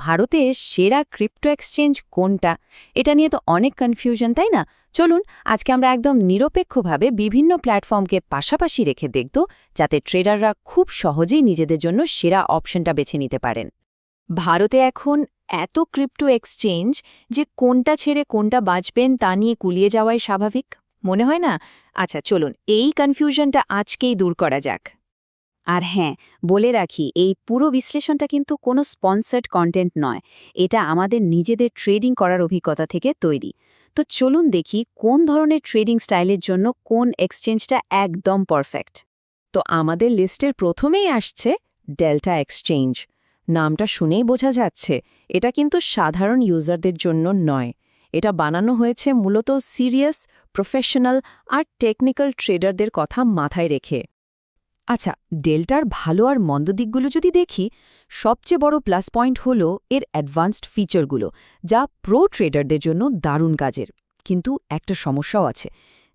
ভারতে সেরা crypto exchange কোনটা এটা নিয়ে তো অনেক কনফিউশন, তাই না? চলুন আজকে আমরা একদম নিরপেক্ষভাবে বিভিন্ন প্ল্যাটফর্মকে পাশাপাশি রেখে দেখব, যাতে ট্রেডাররা খুব সহজেই নিজেদের জন্য সেরা অপশনটা বেছে নিতে পারেন। ভারতে এখন এত ক্রিপ্টো এক্সচেঞ্জ যে কোনটা ছেড়ে কোনটা বাঁচবেন তা নিয়ে কুলিয়ে যাওয়াই স্বাভাবিক, মনে হয় না? আচ্ছা চলুন এই কনফিউশনটা আজকেই দূর করা যাক। আর হ্যাঁ, বলে রাখি, এই পুরো বিশ্লেষণটা কিন্তু কোনো স্পন্সার্ড কন্টেন্ট নয়। এটা আমাদের নিজেদের ট্রেডিং করার অভিজ্ঞতা থেকে তৈরি। তো চলুন দেখি কোন ধরনের ট্রেডিং স্টাইলের জন্য কোন এক্সচেঞ্জটা একদম পারফেক্ট। তো আমাদের লিস্টের প্রথমেই আসছে ডেল্টা এক্সচেঞ্জ। নামটা শুনেই বোঝা যাচ্ছে এটা কিন্তু সাধারণ ইউজারদের জন্য নয়। এটা বানানো হয়েছে মূলত সিরিয়াস, প্রফেশনাল আর টেকনিক্যাল ট্রেডারদের কথা মাথায় রেখে। আচ্ছা, ডেল্টার ভালো আর মন্দ দিকগুলো যদি দেখি, সবচেয়ে বড় প্লাস পয়েন্ট হল এর অ্যাডভান্সড ফিচারগুলো, যা প্রো ট্রেডারদের জন্য দারুণ কাজের। কিন্তু একটা সমস্যাও আছে,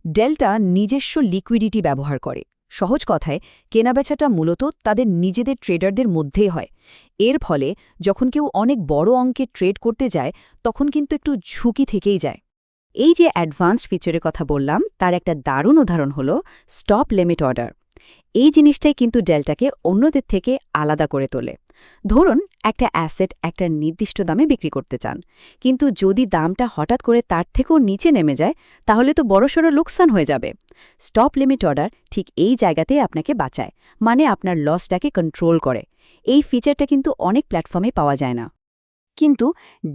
ডেল্টা নিজস্ব লিকুইডিটি ব্যবহার করে। সহজ কথায়, কেনাবেচাটা মূলত তাদের নিজেদের ট্রেডারদের মধ্যেই হয়। এর ফলে যখন কেউ অনেক বড় অঙ্কে ট্রেড করতে যায়, তখন কিন্তু একটু ঝুঁকি থেকেই যায়। এই যে অ্যাডভান্সড ফিচারের কথা বললাম, তার একটা দারুণ উদাহরণ হল স্টপ লিমিট অর্ডার। এই জিনিসটাই কিন্তু ডেল্টাকে অন্যদের থেকে আলাদা করে তোলে। ধরুন একটা অ্যাসেট একটা নির্দিষ্ট দামে বিক্রি করতে চান, কিন্তু যদি দামটা হঠাৎ করে তার থেকেও নিচে নেমে যায়, তাহলে তো বড়সড় লোকসান হয়ে যাবে। স্টপ লিমিট অর্ডার ঠিক এই জায়গাতেই আপনাকে বাঁচায়, মানে আপনার লসটাকে কন্ট্রোল করে। এই ফিচারটা কিন্তু অনেক প্ল্যাটফর্মে পাওয়া যায় না। কিন্তু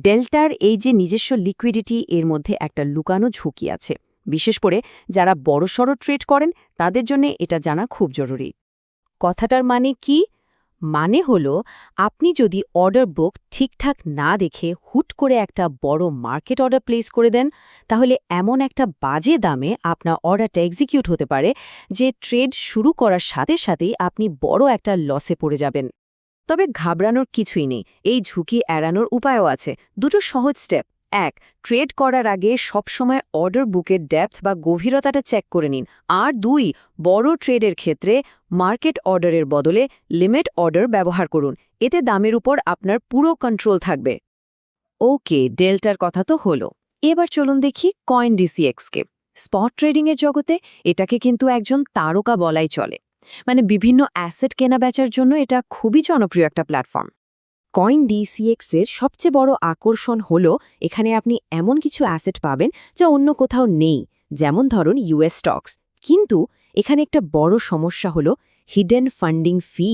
ডেল্টার এই যে নিজস্ব লিকুইডিটি, এর মধ্যে একটা লুকানো ঝুঁকি আছে। বিশেষ করে যারা বড়সড় ট্রেড করেন, তাদের জন্য এটা জানা খুব জরুরি। কথাটার মানে কি? মানে হলো, আপনি যদি অর্ডার বুক ঠিকঠাক না দেখে হুট করে একটা বড় মার্কেট অর্ডার প্লেস করে দেন, তাহলে এমন একটা বাজে দামে আপনার অর্ডারটা এক্সিকিউট হতে পারে যে ট্রেড শুরু করার সাথে সাথেই আপনি বড় একটা লসে পড়ে যাবেন। তবে ঘাবড়ানোর কিছুই নেই, এই ঝুঁকি এড়ানোর উপায়ও আছে। দুটো সহজ স্টেপ। ১. ট্রেড করার আগে সবসময় অর্ডার বুকের ডেপথ বা গভীরতাটা চেক করে নিন। আর ২. বড় ট্রেডের ক্ষেত্রে মার্কেট অর্ডারের বদলে লিমিট অর্ডার ব্যবহার করুন। এতে দামের উপর আপনার পুরো কন্ট্রোল থাকবে। ওকে, ডেল্টার কথা তো হলো। এবার চলুন দেখি কয়েনডিসিএক্সকে। স্পট ট্রেডিংয়ের জগতে এটাকে কিন্তু একজন তারকা বলাই চলে। মানে বিভিন্ন অ্যাসেট কেনা বেচার জন্য এটা খুবই জনপ্রিয় একটা প্ল্যাটফর্ম। কয়েনডিসিএক্স এর সবচেয়ে বড় আকর্ষণ হল এখানে আপনি এমন কিছু অ্যাসেট পাবেন যা অন্য কোথাও নেই, যেমন ধরুন ইউএস স্টকস। কিন্তু এখানে একটা বড় সমস্যা হল হিডেন ফান্ডিং ফি।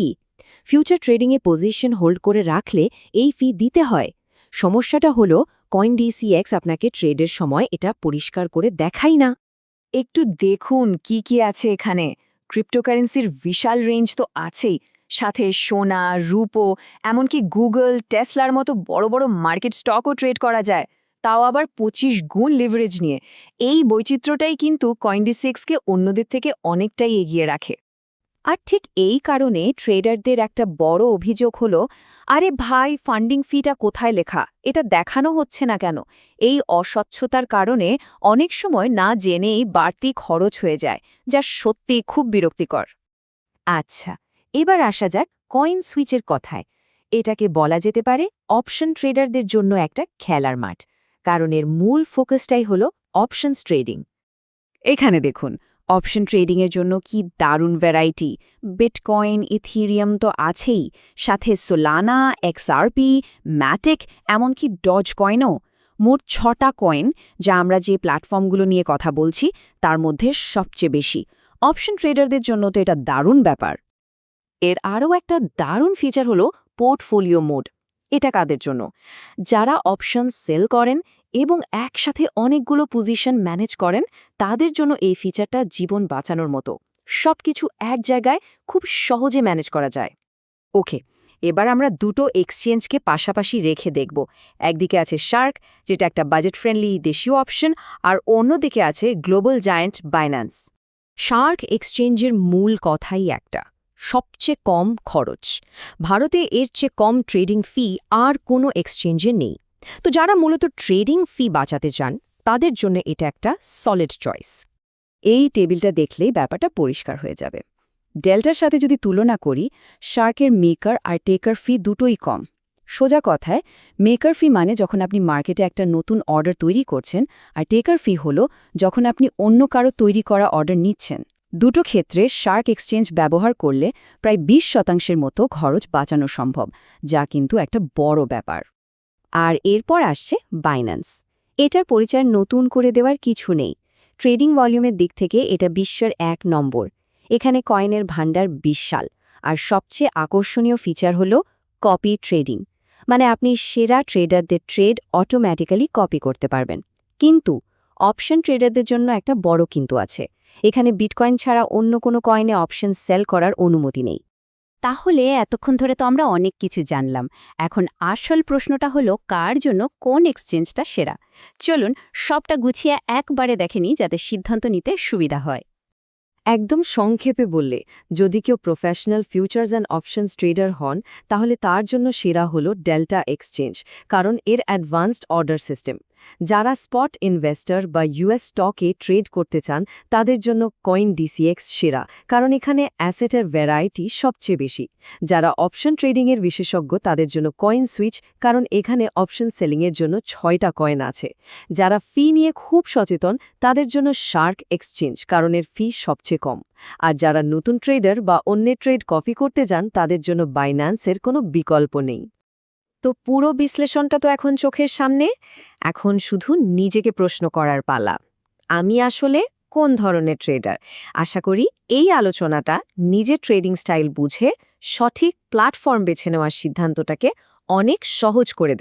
ফিউচার ট্রেডিংয়ে পজিশন হোল্ড করে রাখলে এই ফি দিতে হয়। সমস্যাটা হল কয়েনডিসিএক্স আপনাকে ট্রেডের সময় এটা পরিষ্কার করে দেখাই না। একটু দেখুন কি কি আছে এখানে। ক্রিপ্টোকারেন্সির বিশাল রেঞ্জ তো আছেই, সাথে সোনা, রূপো, এমনকি গুগল, টেসলার মতো বড় বড় মার্কেট স্টকও ট্রেড করা যায়, তাও আবার ২৫ গুণ লিভারেজ নিয়ে। এই বৈচিত্র্যটাই কিন্তু কয়েনডিসিএক্সকে অন্যদের থেকে অনেকটাই এগিয়ে রাখে। আর ঠিক এই কারণে ট্রেডারদের একটা বড় অভিযোগ হলো, আরে ভাই, ফান্ডিং ফিটা কোথায় লেখা? এটা দেখানো হচ্ছে না কেন? এই অস্বচ্ছতার কারণে অনেক সময় না জেনেই বাড়তি খরচ হয়ে যায়, যা সত্যি খুব বিরক্তিকর। আচ্ছা, এবার আসা যাক কয়েন সুইচের কথায়। এটাকে বলা যেতে পারে অপশন ট্রেডারদের জন্য একটা খেলার মাঠ, কারণ এর মূল ফোকাসটাই হলো অপশনস ট্রেডিং। এখানে দেখুন, অপশন ট্রেডিংয়ের জন্য কি দারুণ ভ্যারাইটি। বিটকয়েন, ইথিরিয়াম তো আছেই, সাথে সোলানা, এক্সআরপি, ম্যাটিক, এমনকি ডজ কয়েনও। মোট ৬টা কয়েন, যা আমরা যে প্ল্যাটফর্মগুলো নিয়ে কথা বলছি তার মধ্যে সবচেয়ে বেশি। অপশন ট্রেডারদের জন্য তো এটা দারুণ ব্যাপার। এর আরও একটা দারুণ ফিচার হলো পোর্টফোলিও মোড। এটা কাদের জন্য? যারা অপশন সেল করেন এবং একসাথে অনেকগুলো পজিশন ম্যানেজ করেন, তাদের জন্য এই ফিচারটা জীবন বাঁচানোর মতো। সবকিছু এক জায়গায় খুব সহজে ম্যানেজ করা যায়। ওকে, এবার আমরা দুটো এক্সচেঞ্জকে পাশাপাশি রেখে দেখব। একদিকে আছে শার্ক, যেটা একটা বাজেট ফ্রেন্ডলি দেশীয় অপশন, আর অন্যদিকে আছে গ্লোবাল জায়ান্ট বাইন্যান্স। শার্ক এক্সচেঞ্জের মূল কথাই একটা, সবচেয়ে কম খরচ। ভারতে এর চেয়ে কম ট্রেডিং ফি আর কোনো এক্সচেঞ্জে নেই। তো যারা মূলত ট্রেডিং ফি বাঁচাতে চান, তাদের জন্য এটা একটা সলিড চয়েস। এই টেবিলটা দেখলেই ব্যাপারটা পরিষ্কার হয়ে যাবে। ডেল্টার সাথে যদি তুলনা করি, শার্কের মেকার আর টেকার ফি দুটোই কম। সোজা কথায় মেকার ফি মানে যখন আপনি মার্কেটে একটা নতুন অর্ডার তৈরি করছেন, আর টেকার ফি হলো যখন আপনি অন্য কারো তৈরি করা অর্ডার নিচ্ছেন। দুটো ক্ষেত্রে শার্ক এক্সচেঞ্জ ব্যবহার করলে প্রায় 20% মতো খরচ বাঁচানো সম্ভব, যা কিন্তু একটা বড় ব্যাপার। আর এরপর আসছে বাইন্যান্স। এটার পরিচয় নতুন করে দেওয়ার কিছু নেই। ট্রেডিং ভলিউমের দিক থেকে এটা বিশ্বের 1 নম্বর। এখানে কয়েনের ভাণ্ডার বিশাল, আর সবচেয়ে আকর্ষণীয় ফিচার হলো কপি ট্রেডিং। মানে আপনি সেরা ট্রেডারদের ট্রেড অটোম্যাটিক্যালি কপি করতে পারবেন। কিন্তু অপশন ট্রেডারদের জন্য একটা বড় কিন্তু আছে। এখানে বিটকয়েন ছাড়া অন্য কোনো কয়েনে অপশন সেল করার অনুমতি নেই। তাহলে এতক্ষণ ধরে তো আমরা অনেক কিছু জানলাম। এখন আসল প্রশ্নটা হলো কার জন্য কোন এক্সচেঞ্জটা সেরা। চলুন সবটা গুছিয়ে একবারে দেখে নিই, যাতে সিদ্ধান্ত নিতে সুবিধা হয়। একদম সংক্ষেপে বললে, যদি কেউ professional futures and options trader হন, তাহলে তার জন্য সেরা হলো ডেল্টা এক্সচেঞ্জ, কারণ এর অ্যাডভান্সড অর্ডার সিস্টেম। যারা স্পট ইনভেস্টর বা ইউএস স্টকে ট্রেড করতে চান, তাদের জন্য কয়েন ডিসিএক্স সেরা, কারণ এখানে অ্যাসেটের ভ্যারাইটি সবচেয়ে বেশি। যারা অপশন ট্রেডিংয়ের বিশেষজ্ঞ, তাদের জন্য কয়েন সুইচ, কারণ এখানে অপশন সেলিংয়ের জন্য 6টা কয়েন আছে। যারা ফি নিয়ে খুব সচেতন, তাদের জন্য শার্ক এক্সচেঞ্জ, কারণ এর ফি সবচেয়ে কম। আর যারা নতুন ট্রেডার বা অন্যের ট্রেড কপি করতে যান, তাদের জন্য বাইন্যান্সের কোনো বিকল্প নেই। তো পুরো বিশ্লেষণটা তো এখন চোখের সামনে। এখন শুধু নিজেকে প্রশ্ন করার পালা, আমি আসলে কোন ধরনের ট্রেডার? আশা করি এই আলোচনাটা নিজের ট্রেডিং স্টাইল বুঝে সঠিক প্ল্যাটফর্ম বেছে নেওয়ার সিদ্ধান্তটাকে অনেক সহজ করে